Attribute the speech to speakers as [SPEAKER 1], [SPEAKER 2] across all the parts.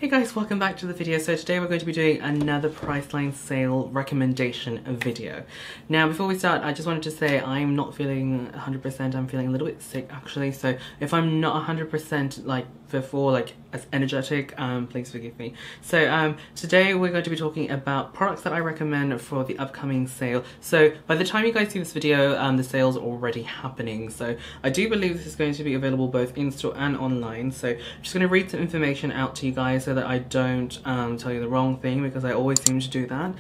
[SPEAKER 1] Hey guys, welcome back to the video. So today we're going to be doing another Priceline sale recommendation video. Now before we start, I just wanted to say I'm not feeling 100%, I'm feeling a little bit sick actually. So if I'm not 100% like before, like as energetic, please forgive me. So today we're going to be talking about products that I recommend for the upcoming sale. So by the time you guys see this video, the sale's already happening. So I do believe this is going to be available both in-store and online. So I'm just going to read some information out to you guys so that I don't tell you the wrong thing, because I always seem to do that.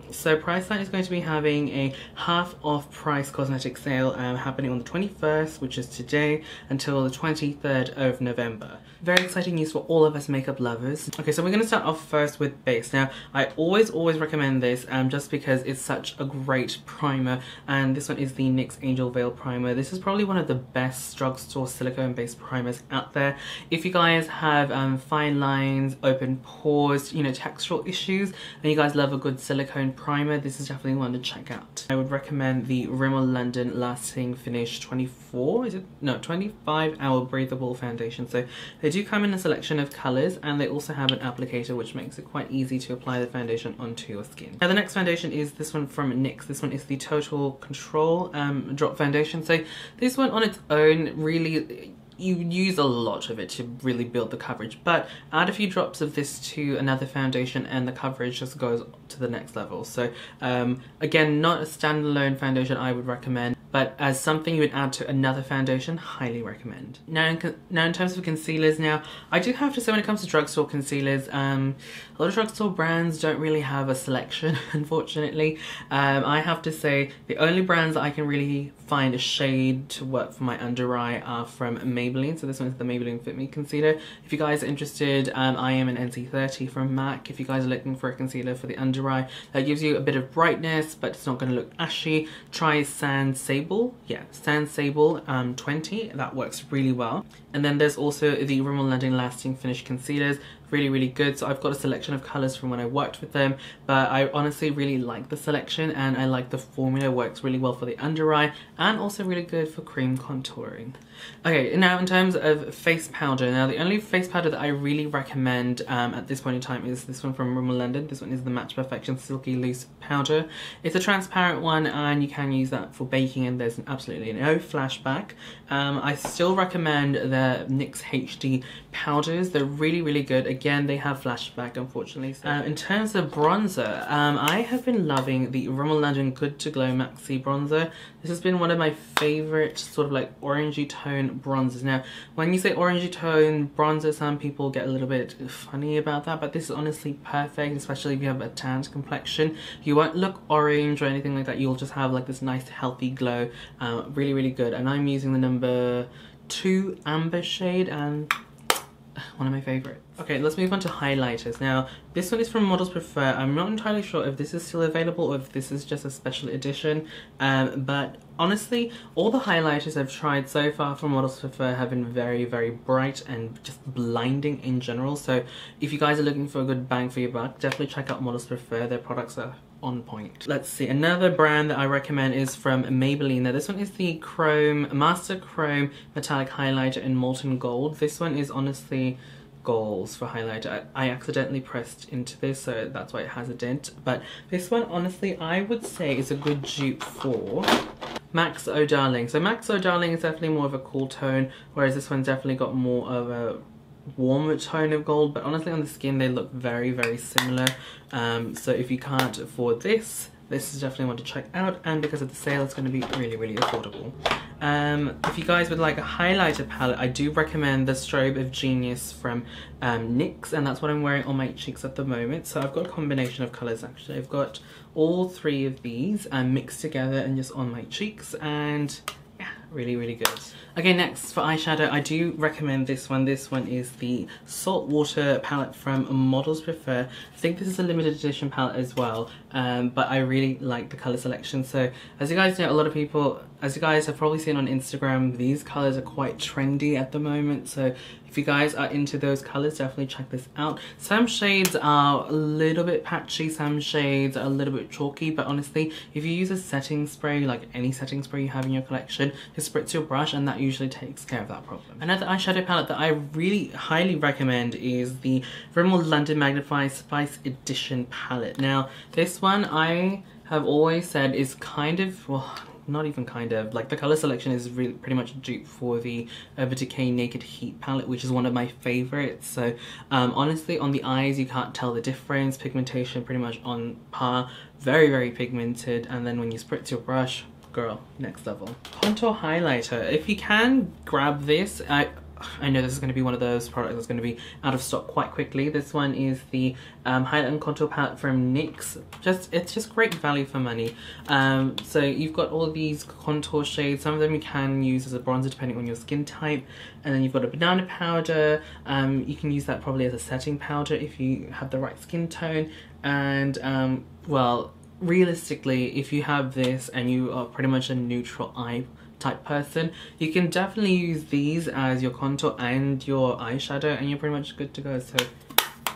[SPEAKER 1] So Priceline is going to be having a half off price cosmetic sale happening on the 21st, which is today, until the 23rd of November. Very exciting news for all of us makeup lovers. Okay, so we're going to start off first with base. Now, I always recommend this just because it's such a great primer, and this one is the NYX Angel Veil Primer. This is probably one of the best drugstore silicone-based primers out there. If you guys have fine lines, open pores, you know, textural issues, and you guys love a good silicone primer, this is definitely one to check out. I would recommend the Rimmel London Lasting Finish 25-hour breathable foundation. So they do come in a selection of colours, and they also have an applicator which makes it quite easy to apply the foundation onto your skin. Now the next foundation is this one from NYX. This one is the Total Control Drop Foundation. So this one on its own, really, you use a lot of it to really build the coverage, but add a few drops of this to another foundation and the coverage just goes to the next level. So again, not a standalone foundation I would recommend, but as something you would add to another foundation, highly recommend. Now in terms of concealers, now I do have to say, when it comes to drugstore concealers, a lot of drugstore brands don't really have a selection, unfortunately. I have to say the only brands that I can really find a shade to work for my under eye are from Maybelline. So this one is the Maybelline Fit Me Concealer. If you guys are interested, I am an NC30 from MAC. If you guys are looking for a concealer for the under eye that gives you a bit of brightness but it's not going to look ashy, try Sans Sable. Yeah, Sans Sable 20. That works really well. And then there's also the Rimmel London Lasting Finish Concealers. Really good. So I've got a selection of colours from when I worked with them, but I honestly really like the selection, and I like the formula. Works really well for the under eye and also really good for cream contouring. Okay, now in terms of face powder, now the only face powder that I really recommend at this point in time is this one from Rimmel London. This one is the Match Perfection Silky Loose Powder. It's a transparent one and you can use that for baking, and there's absolutely no flashback. I still recommend the NYX HD powders. They're really good. Again, they have flashback, unfortunately. So, in terms of bronzer, I have been loving the Rimmel London Good to Glow Maxi Bronzer. This has been one of my favourite sort of like orangey tone bronzers. Now, when you say orangey tone bronzer, some people get a little bit funny about that, but this is honestly perfect, especially if you have a tanned complexion. You won't look orange or anything like that. You'll just have like this nice healthy glow. Really good. And I'm using the number 2 amber shade, and one of my favourites. Okay, let's move on to highlighters. Now, this one is from Models Prefer. I'm not entirely sure if this is still available or if this is just a special edition, but honestly, all the highlighters I've tried so far from Models Prefer have been very bright and just blinding in general. So if you guys are looking for a good bang for your buck, definitely check out Models Prefer. Their products are on point. Let's see, another brand that I recommend is from Maybelline. Now this one is the Master Chrome Metallic Highlighter in Molten Gold. This one is honestly goals for highlighter. I accidentally pressed into this, so that's why it has a dent. But this one, honestly, I would say is a good dupe for Max Oh Darling. So Max Oh Darling is definitely more of a cool tone, whereas this one's definitely got more of a warmer tone of gold, but honestly on the skin they look very similar. So if you can't afford this, this is definitely one to check out, and because of the sale it's going to be really affordable. If you guys would like a highlighter palette, I do recommend the Strobe of Genius from NYX, and that's what I'm wearing on my cheeks at the moment. So I've got a combination of colours actually. I've got all 3 of these mixed together and just on my cheeks, and yeah, really good. Okay, next for eyeshadow, I do recommend this one. This one is the Saltwater Palette from Models Prefer. I think this is a limited edition palette as well, but I really like the colour selection. So as you guys know, a lot of people, as you guys have probably seen on Instagram, these colours are quite trendy at the moment. So if If you guys are into those colors, definitely check this out. Some shades are a little bit patchy, some shades are a little bit chalky, but honestly, if you use a setting spray, like any setting spray you have in your collection, just spritz your brush and that usually takes care of that problem. Another eyeshadow palette that I really highly recommend is the Rimmel London Magnify Spice Edition palette. Now, this one I have always said is kind of, well, not even kind of, like the color selection is really pretty much a dupe for the Urban Decay Naked Heat palette, which is one of my favorites. So honestly, on the eyes you can't tell the difference. Pigmentation pretty much on par, very pigmented, and then when you spritz your brush, girl, next level. Contour highlighter, if you can grab this, I know this is going to be one of those products that's going to be out of stock quite quickly. This one is the Highlight and Contour Palette from NYX. It's just great value for money. So you've got all these contour shades. Some of them you can use as a bronzer depending on your skin type. And then you've got a banana powder. You can use that probably as a setting powder if you have the right skin tone. And well, realistically, if you have this and you are pretty much a neutral eye type person, you can definitely use these as your contour and your eyeshadow and you're pretty much good to go. So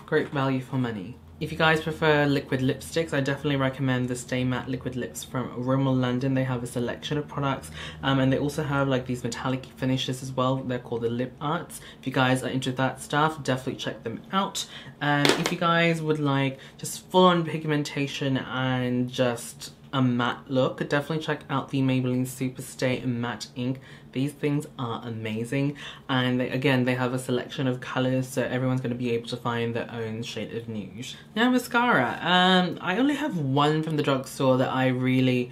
[SPEAKER 1] great value for money. If you guys prefer liquid lipsticks, I definitely recommend the Stay Matte Liquid Lips from Rimmel London. They have a selection of products and they also have like these metallic finishes as well. They're called the Lip Arts. If you guys are into that stuff, definitely check them out. And if you guys would like just full-on pigmentation and just a matte look, definitely check out the Maybelline Superstay Matte Ink. These things are amazing, and again they have a selection of colors, so everyone's going to be able to find their own shade of nude. Now mascara, I only have one from the drugstore that I really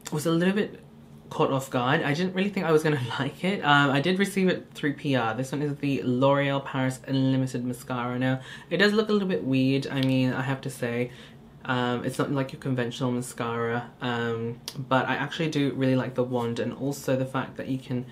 [SPEAKER 1] was a little bit caught off guard. I didn't really think I was going to like it. I did receive it through PR. This one is the L'Oreal Paris Unlimited Mascara. Now it does look a little bit weird, I mean, I have to say. It's not like your conventional mascara, but I actually do really like the wand, and also the fact that you can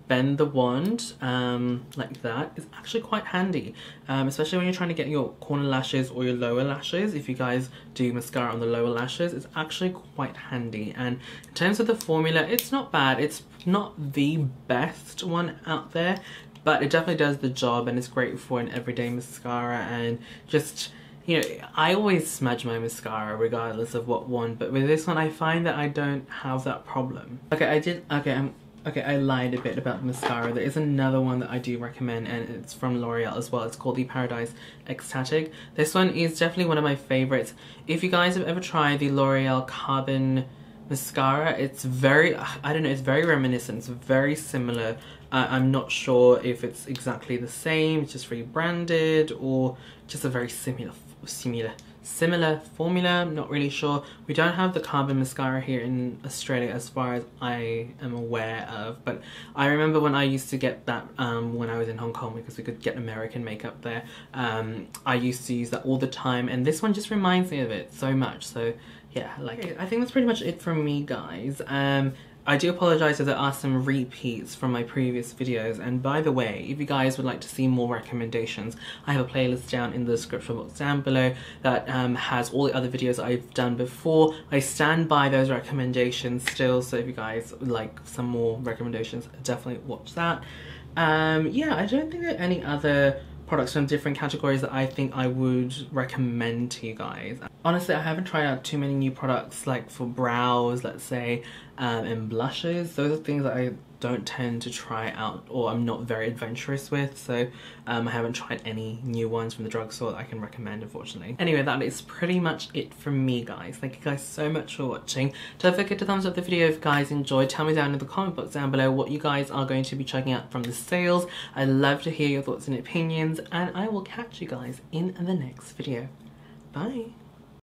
[SPEAKER 1] bend the wand like that is actually quite handy, especially when you're trying to get your corner lashes or your lower lashes. If you guys do mascara on the lower lashes, it's actually quite handy. And in terms of the formula, it's not bad. It's not the best one out there, but it definitely does the job, and it's great for an everyday mascara. And just, you know, I always smudge my mascara regardless of what wand, but with this one I find that I don't have that problem. I lied a bit about the mascara. There is another one that I do recommend, and it's from L'Oreal as well. It's called the Paradise Ecstatic. This one is definitely one of my favorites. If you guys have ever tried the L'Oreal Carbon mascara, it's very, I don't know, it's very reminiscent, it's very similar. I'm not sure if it's exactly the same, it's just rebranded, or just a very similar formula. I'm not really sure. We don't have the Carbon mascara here in Australia as far as I am aware of, but I remember when I used to get that when I was in Hong Kong, because we could get American makeup there. I used to use that all the time, and this one just reminds me of it so much. So yeah, like, I think that's pretty much it from me, guys. I do apologise if there are some repeats from my previous videos, and by the way, if you guys would like to see more recommendations, I have a playlist down in the description box down below that has all the other videos I've done before. I stand by those recommendations still, so if you guys would like some more recommendations, definitely watch that. Yeah, I don't think there are any other products from different categories that I think I would recommend to you guys. Honestly, I haven't tried out too many new products, like for brows, let's say, and blushes. Those are things that I don't tend to try out, or I'm not very adventurous with, so I haven't tried any new ones from the drugstore that I can recommend, unfortunately. Anyway, that is pretty much it from me, guys. Thank you guys so much for watching. Don't forget to thumbs up the video if you guys enjoyed. Tell me down in the comment box down below what you guys are going to be checking out from the sales. I'd love to hear your thoughts and opinions, and I will catch you guys in the next video. Bye!